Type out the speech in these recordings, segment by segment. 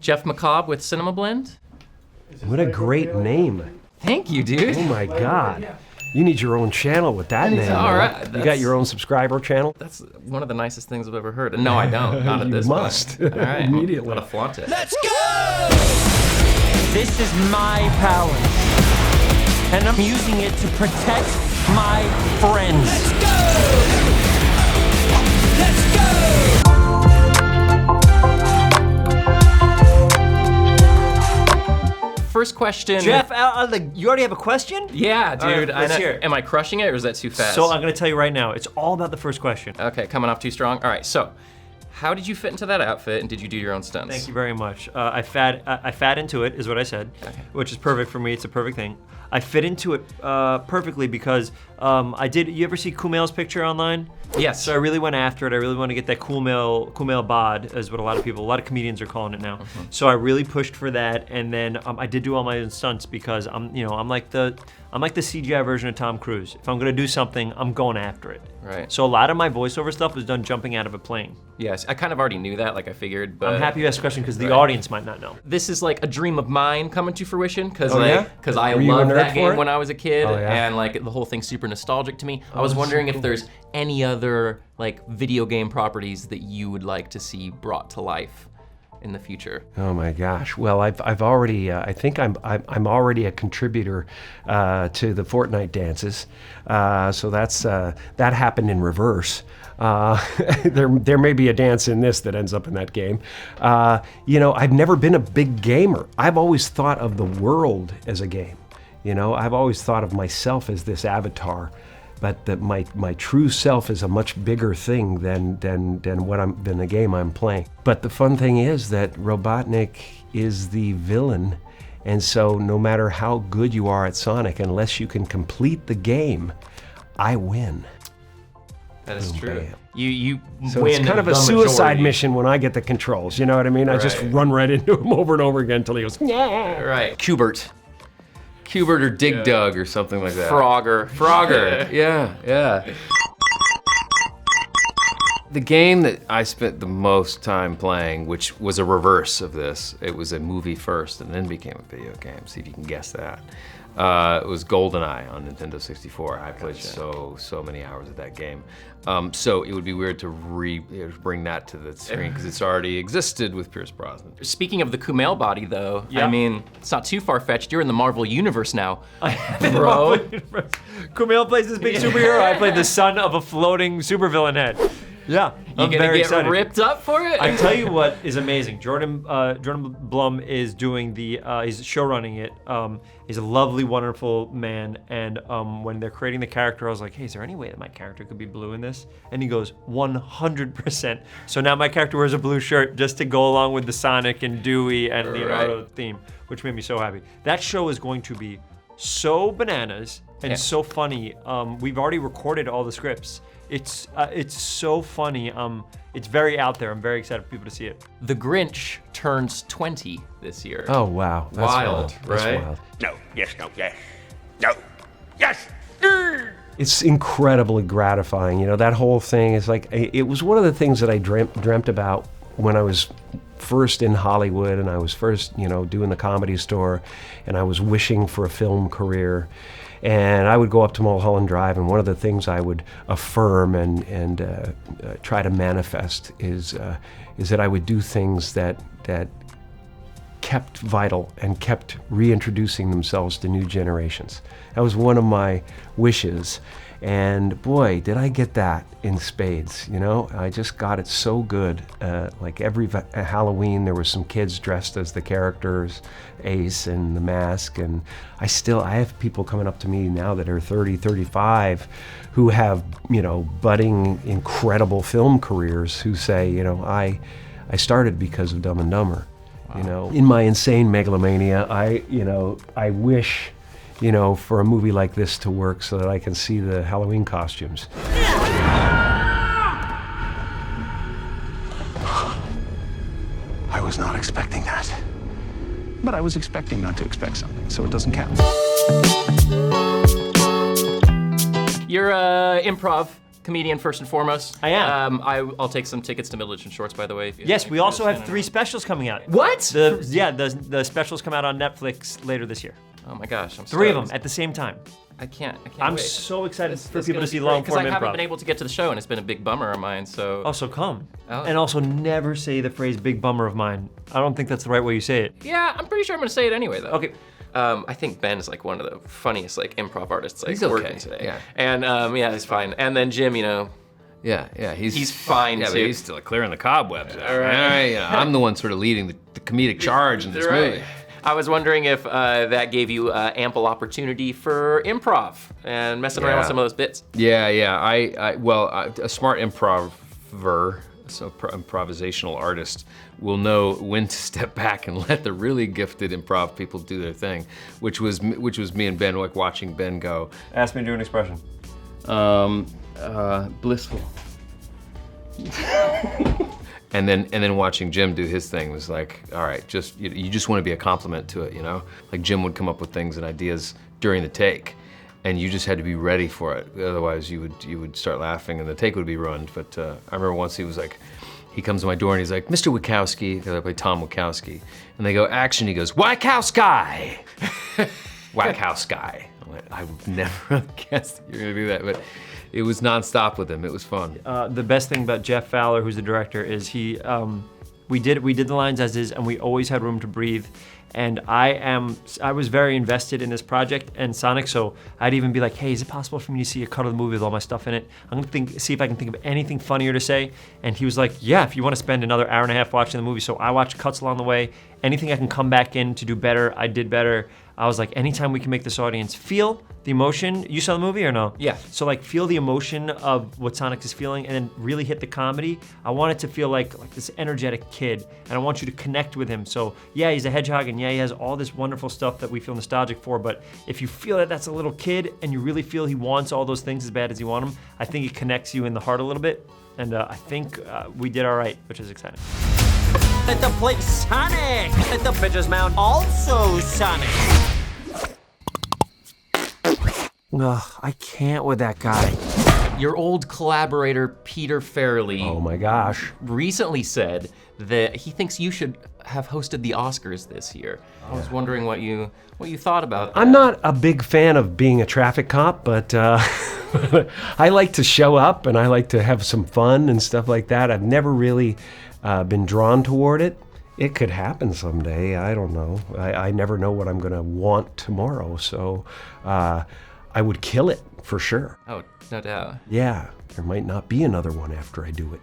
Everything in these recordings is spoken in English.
Jeff McCobb with CinemaBlend. What a great name. Thank you, dude. Oh my God. You need your own channel with that name. All right. You got your own subscriber channel? That's one of the nicest things I've ever heard. No, I don't. Not at this You must. point. All right. Immediately. I'm gonna flaunt it. Let's go! This is my power, and I'm using it to protect my friends. Let's go! Let's go! First question. Jeff, you already have a question? Yeah, dude. Right, let's hear it. Am I crushing it or is that too fast? So I'm gonna tell you right now, it's all about the first question. Okay, coming off too strong. All right, so how did you fit into that outfit and did you do your own stunts? Thank you very much. I fat into it, is what I said, which is perfect for me. It's a perfect thing. I fit into it perfectly because I did. You ever see Kumail's picture online? Yes. So I really went after it. I really want to get that Kumail Bod, is what a lot of comedians are calling it now. So I really pushed for that, and then I did do all my own stunts because I'm like the CGI version of Tom Cruise. If I'm gonna do something, I'm going after it. Right. So a lot of my voiceover stuff was done jumping out of a plane. Yes, I kind of already knew that, like I figured, but... I'm happy you asked the question because the audience might not know. This is like a dream of mine coming to fruition because yeah? I Were you a loved nerd that for game it? when I was a kid, Oh, yeah? and like the whole thing's super nostalgic to me. I was wondering if there's any other like video game properties that you would like to see brought to life in the future. Oh my gosh! Well, I've already. I think I'm already a contributor to the Fortnite dances. So that happened in reverse. There may be a dance in this that ends up in that game. I've never been a big gamer. I've always thought of the world as a game. I've always thought of myself as this avatar. But that my true self is a much bigger thing than the game I'm playing. But the fun thing is that Robotnik is the villain, and so no matter how good you are at Sonic, unless you can complete the game, I win. That is true. Bam. You So win it's kind of a the suicide majority. mission when I get the controls. You know what I mean? I just Right. run right into him over and over again until he goes, yeah. Right. Kubert or Dig Dug or something like that. Frogger. Yeah. The game that I spent the most time playing, which was a reverse of this, it was a movie first and then became a video game. See if you can guess that. It was GoldenEye on Nintendo 64. I played so many hours of that game. So it would be weird to bring that to the screen because it's already existed with Pierce Brosnan. Speaking of the Kumail body, though, I mean, it's not too far-fetched. You're in the Marvel Universe now, bro. Kumail plays this big superhero. I play the son of a floating supervillain head. Yeah, You I'm gonna very get excited. ripped up for it? I tell you what is amazing. Jordan Blum is doing he's show running it. He's a lovely, wonderful man. And when they're creating the character, I was like, hey, is there any way that my character could be blue in this? And he goes, 100%. So now my character wears a blue shirt just to go along with the Sonic and Dewey and Leonardo theme, which made me so happy. That show is going to be so bananas and so funny. We've already recorded all the scripts. It's so funny. It's very out there. I'm very excited for people to see it. The Grinch turns 20 this year. Oh wow, that's Wild, That's right? wild. No, yes, no, yes. No, yes. It's incredibly gratifying. That whole thing is like, it was one of the things that I dreamt about when I was first in Hollywood and I was first, doing the Comedy Store, and I was wishing for a film career. And I would go up to Mulholland Drive, and one of the things I would affirm and try to manifest is that I would do things that kept vital and kept reintroducing themselves to new generations. That was one of my wishes, and boy, did I get that in spades. I just got it so good. Like every Halloween, there was some kids dressed as the characters, Ace and the Mask, and I have people coming up to me now that are 30, 35, who have, budding, incredible film careers, who say, I started because of Dumb and Dumber. Wow. In my insane megalomania, I wish, for a movie like this to work so that I can see the Halloween costumes. I was not expecting that. But I was expecting not to expect something, so it doesn't count. You're improv comedian first and foremost. I am. I'll take some tickets to Middleditch and Shorts, by the way. Yes, we also have 3 specials coming out. What? The specials come out on Netflix later this year. Oh my gosh, I'm 3 of stoked. them at the same time. I can't I'm wait. so excited for It's people gonna to see be great, long form I haven't improv. been able to get to the show, and it's been a big bummer of mine. So. Also come. Oh. And also never say the phrase "big bummer of mine." I don't think that's the right way you say it. Yeah, I'm pretty sure I'm gonna say it anyway, though. Okay. I think Ben is like one of the funniest like improv artists like He's okay, working today. yeah. And yeah, he's fine. And then Jim, you know, Yeah, he's fine Yeah, too. but he's still clearing the cobwebs. All right. I'm the one sort of leading the comedic charge in this movie. I was wondering if that gave you ample opportunity for improv and messing around with some of those bits. Yeah. A smart improver, so improvisational artist, will know when to step back and let the really gifted improv people do their thing, which was me and Ben, like watching Ben go. Ask me to do an expression. Blissful. And then watching Jim do his thing was like, all right, you just want to be a compliment to it, you know? Like Jim would come up with things and ideas during the take, and you just had to be ready for it. Otherwise, you would start laughing and the take would be ruined. But I remember once he comes to my door and he's like, Mr. Wachowski, because I play Tom Wachowski, and they go, action, he goes, Wachowski! Wachowski. I would never have guessed that you were gonna do that, but it was nonstop with him. It was fun. The best thing about Jeff Fowler, who's the director, is we did the lines as is, and we always had room to breathe. And I was very invested in this project and Sonic, so I'd even be like, hey, is it possible for me to see a cut of the movie with all my stuff in it? I'm gonna see if I can think of anything funnier to say. And he was like, yeah, if you want to spend another hour and a half watching the movie. So I watched cuts along the way. Anything I can come back in to do better, I did better. I was like, anytime we can make this audience feel the emotion. You saw the movie or no? Yeah. So like feel the emotion of what Sonic is feeling and then really hit the comedy. I want it to feel like this energetic kid, and I want you to connect with him. So yeah, he's a hedgehog, and yeah, he has all this wonderful stuff that we feel nostalgic for, but if you feel that that's a little kid and you really feel he wants all those things as bad as you want them, I think it connects you in the heart a little bit. And I think we did all right, which is exciting. Let the play Sonic! Let the pitcher's mound also Sonic! Ugh, I can't with that guy. Your old collaborator, Peter Farrelly, Oh my gosh. recently said that he thinks you should have hosted the Oscars this year. I was wondering what you thought about that. I'm not a big fan of being a traffic cop, but I like to show up and I like to have some fun and stuff like that. I've never really been drawn toward it. It could happen someday. I don't know. I never know what I'm going to want tomorrow. So I would kill it for sure. Oh, no doubt. Yeah, there might not be another one after I do it.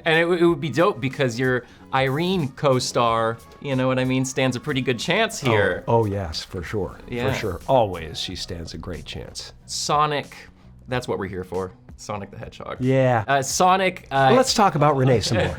And it would be dope because your Irene co-star, you know what I mean, stands a pretty good chance here. Oh yes, for sure. Yeah. For sure. Always, she stands a great chance. Sonic, that's what we're here for. Sonic the Hedgehog. Yeah. Sonic. Well, let's talk about Renée some more.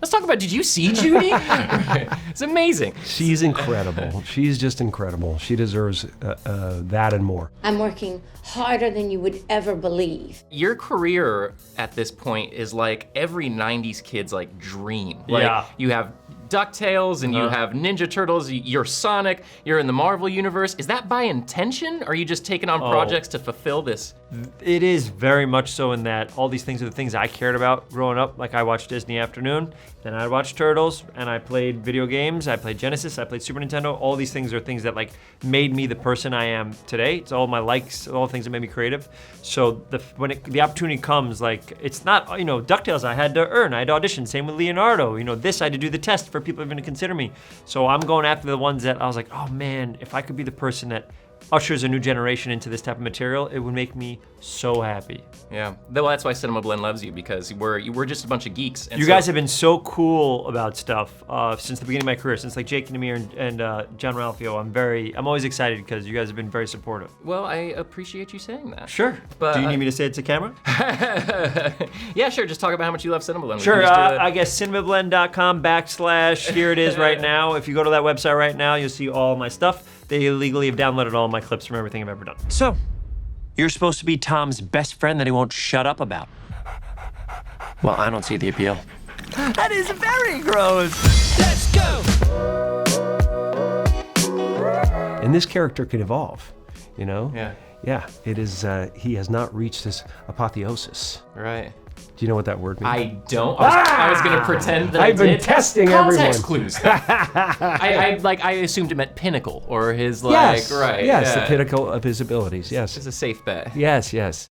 Let's talk about, did you see Judy? It's amazing. She's incredible. She's just incredible. She deserves that and more. I'm working harder than you would ever believe. Your career at this point is like every 90s kid's like dream. Like, Yeah. you have DuckTales and you have Ninja Turtles, you're Sonic, you're in the Marvel universe. Is that by intention? Or are you just taking on projects to fulfill this? It is very much so in that all these things are the things I cared about growing up. Like I watched Disney Afternoon, then I watched Turtles, and I played video games. I played Genesis, I played Super Nintendo. All these things are things that like made me the person I am today. It's all my likes, all the things that made me creative. So when the opportunity comes, like it's not, DuckTales I had to earn, I had to audition. Same with Leonardo. This I had to do the test for people even to consider me. So I'm going after the ones that I was like, oh man, if I could be the person that ushers a new generation into this type of material, it would make me so happy. Yeah, well, that's why CinemaBlend loves you, because we're just a bunch of geeks. And You guys have been so cool about stuff since the beginning of my career, since like Jake and Amir and John Ralphio. I'm always excited because you guys have been very supportive. Well, I appreciate you saying that. Sure. But, do you need me to say it to camera? Yeah, sure, just talk about how much you love CinemaBlend. Sure, I guess cinemablend.com / here it is right now. If you go to that website right now, you'll see all my stuff. They illegally have downloaded all my clips from everything I've ever done. So, you're supposed to be Tom's best friend that he won't shut up about. Well, I don't see the appeal. That is very gross. Let's go. And this character can evolve, Yeah. Yeah, it is. He has not reached his apotheosis. Right. Do you know what that word means? I don't. I was gonna pretend that I've I did. been testing Context everyone. clues. I assumed it meant pinnacle or his like Yes. right. Yes, yeah. the pinnacle of his abilities. Yes. It's a safe bet. Yes. Yes.